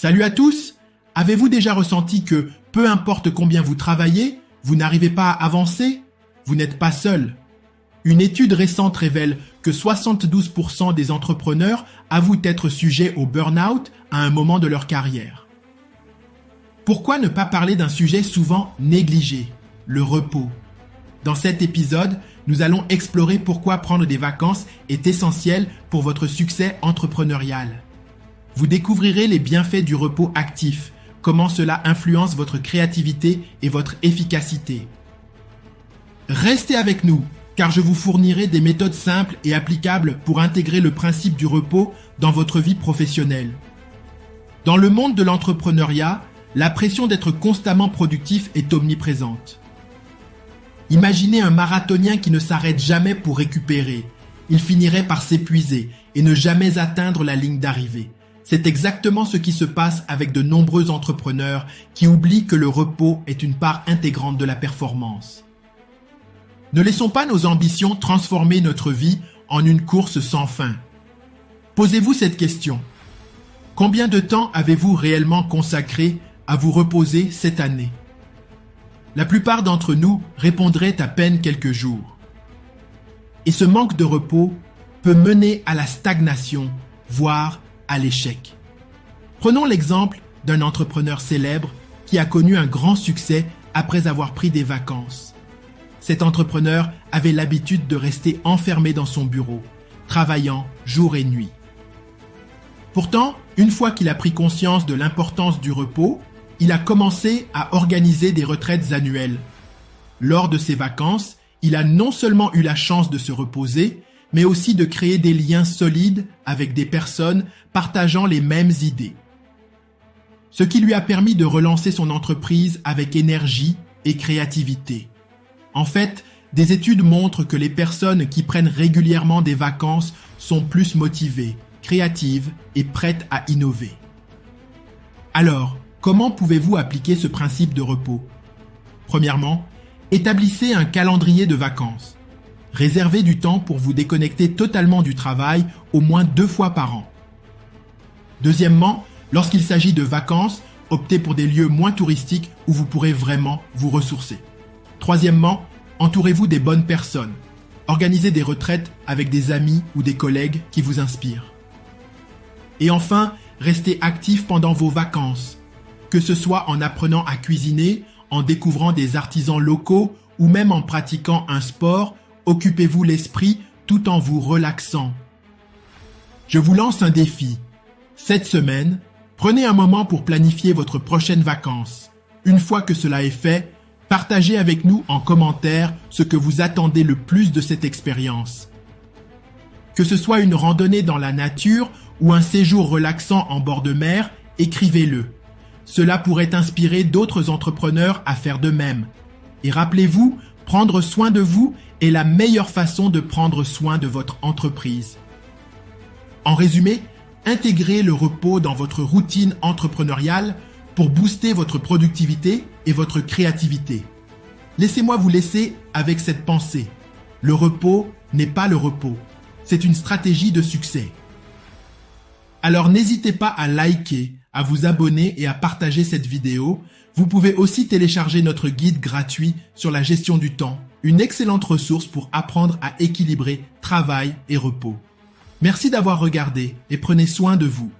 Salut à tous! Avez-vous déjà ressenti que, peu importe combien vous travaillez, vous n'arrivez pas à avancer? Vous n'êtes pas seul. Une étude récente révèle que 72% des entrepreneurs avouent être sujets au burn-out à un moment de leur carrière. Pourquoi ne pas parler d'un sujet souvent négligé, le repos? Dans cet épisode, nous allons explorer pourquoi prendre des vacances est essentiel pour votre succès entrepreneurial. Vous découvrirez les bienfaits du repos actif, comment cela influence votre créativité et votre efficacité. Restez avec nous, car je vous fournirai des méthodes simples et applicables pour intégrer le principe du repos dans votre vie professionnelle. Dans le monde de l'entrepreneuriat, la pression d'être constamment productif est omniprésente. Imaginez un marathonien qui ne s'arrête jamais pour récupérer. Il finirait par s'épuiser et ne jamais atteindre la ligne d'arrivée. C'est exactement ce qui se passe avec de nombreux entrepreneurs qui oublient que le repos est une part intégrante de la performance. Ne laissons pas nos ambitions transformer notre vie en une course sans fin. Posez-vous cette question. Combien de temps avez-vous réellement consacré à vous reposer cette année? La plupart d'entre nous répondraient à peine quelques jours. Et ce manque de repos peut mener à la stagnation, voire à l'échec. Prenons l'exemple d'un entrepreneur célèbre qui a connu un grand succès après avoir pris des vacances. Cet entrepreneur avait l'habitude de rester enfermé dans son bureau, travaillant jour et nuit. Pourtant, une fois qu'il a pris conscience de l'importance du repos, il a commencé à organiser des retraites annuelles. Lors de ses vacances, il a non seulement eu la chance de se reposer, mais aussi de créer des liens solides avec des personnes partageant les mêmes idées. Ce qui lui a permis de relancer son entreprise avec énergie et créativité. En fait, des études montrent que les personnes qui prennent régulièrement des vacances sont plus motivées, créatives et prêtes à innover. Alors, comment pouvez-vous appliquer ce principe de repos? Premièrement, établissez un calendrier de vacances. Réservez du temps pour vous déconnecter totalement du travail au moins 2 fois par an. Deuxièmement, lorsqu'il s'agit de vacances, optez pour des lieux moins touristiques où vous pourrez vraiment vous ressourcer. Troisièmement, entourez-vous des bonnes personnes. Organisez des retraites avec des amis ou des collègues qui vous inspirent. Et enfin, restez actif pendant vos vacances. Que ce soit en apprenant à cuisiner, en découvrant des artisans locaux ou même en pratiquant un sport, occupez-vous l'esprit tout en vous relaxant. Je vous lance un défi. Cette semaine, prenez un moment pour planifier votre prochaine vacances. Une fois que cela est fait, partagez avec nous en commentaire ce que vous attendez le plus de cette expérience. Que ce soit une randonnée dans la nature ou un séjour relaxant en bord de mer, écrivez-le. Cela pourrait inspirer d'autres entrepreneurs à faire de même. Et rappelez-vous, prendre soin de vous est la meilleure façon de prendre soin de votre entreprise. En résumé, intégrez le repos dans votre routine entrepreneuriale pour booster votre productivité et votre créativité. Laissez-moi vous laisser avec cette pensée. Le repos n'est pas le repos. C'est une stratégie de succès. Alors n'hésitez pas à liker, à vous abonner et à partager cette vidéo. Vous pouvez aussi télécharger notre guide gratuit sur la gestion du temps, une excellente ressource pour apprendre à équilibrer travail et repos. Merci d'avoir regardé et prenez soin de vous.